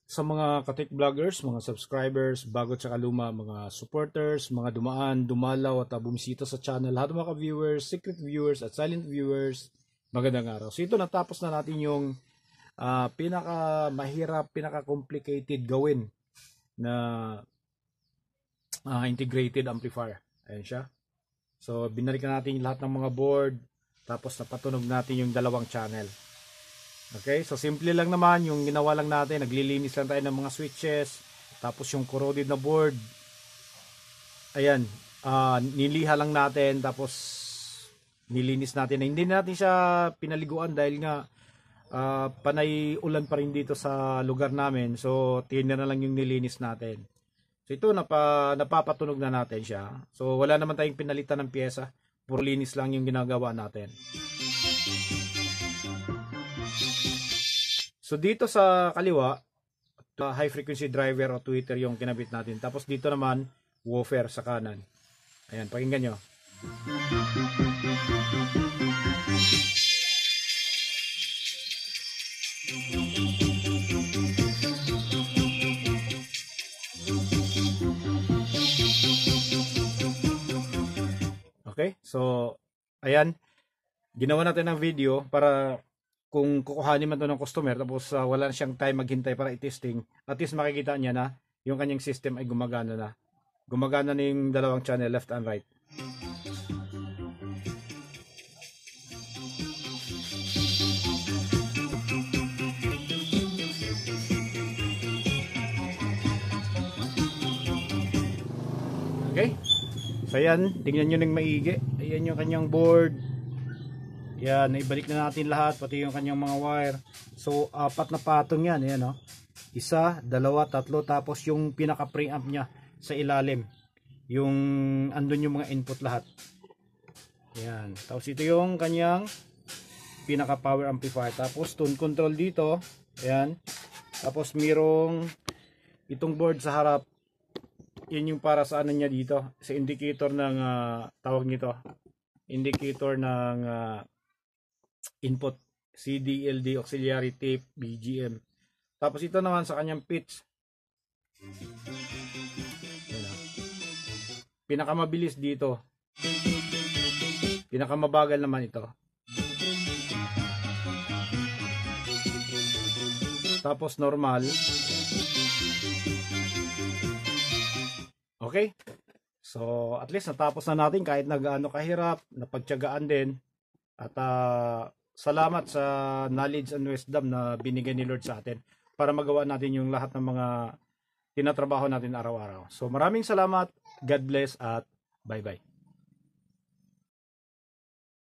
sa mga katek vloggers, mga subscribers, bago at luma, mga supporters, mga dumaan, dumalaw at bumisita sa channel, lahat ng mga viewers, secret viewers at silent viewers, magandang araw. So ito, natapos na natin yung pinaka mahirap, pinaka complicated gawin na integrated amplifier. Ayan siya. So binalikan natin lahat ng mga board, tapos napatunog natin yung dalawang channel. Okay, so simple lang naman yung ginawa lang natin, naglilinis lang tayo ng mga switches, tapos yung corroded na board, ayan, niliha lang natin, tapos nilinis natin. Hindi natin siya pinaliguan dahil nga panay ulan pa rin dito sa lugar namin, so tina na lang yung nilinis natin. So ito, napapatunog na natin siya, so wala naman tayong pinalitan ng pyesa, puro linis lang yung ginagawa natin. So dito sa kaliwa, high frequency driver o tweeter yung kinabit natin. Tapos dito naman, woofer sa kanan. Ayan, pakinggan nyo. Okay, so ayan, ginawa natin ng video para kung kukuhanin man to ng customer tapos wala na siyang time maghintay para i-testing, at least makikita niya na yung kanyang system ay gumagana na. Gumagana na yung dalawang channel, left and right. Okay? So ayan, tingnan nyo ng maigi. Ayan yung kanyang board. Yan, naibalik na natin lahat, pati yung kanyang mga wire. So, 4 na patong yan. Ayan, oh. 1, 2, 3, tapos yung pinaka-preamp niya sa ilalim. Yung, andun yung mga input lahat. Ayan. Tapos ito yung kanyang pinaka-power amplifier. Tapos, tone control dito. Ayan. Tapos, mirong itong board sa harap. Yan yung para sa ano niya dito. Sa indicator ng, tawag nito. Indicator ng, input, CD, LD, auxiliary tape, BGM. Tapos ito naman sa kanyang pitch. Pinakamabilis dito. Pinakamabagal naman ito. Tapos normal. Okay? So, at least natapos na natin kahit nagaano kahirap, napagtiyagaan din. At salamat sa knowledge and wisdom na binigay ni Lord sa atin para magawa natin yung lahat ng mga tinatrabaho natin araw-araw. So maraming salamat, God bless at bye-bye.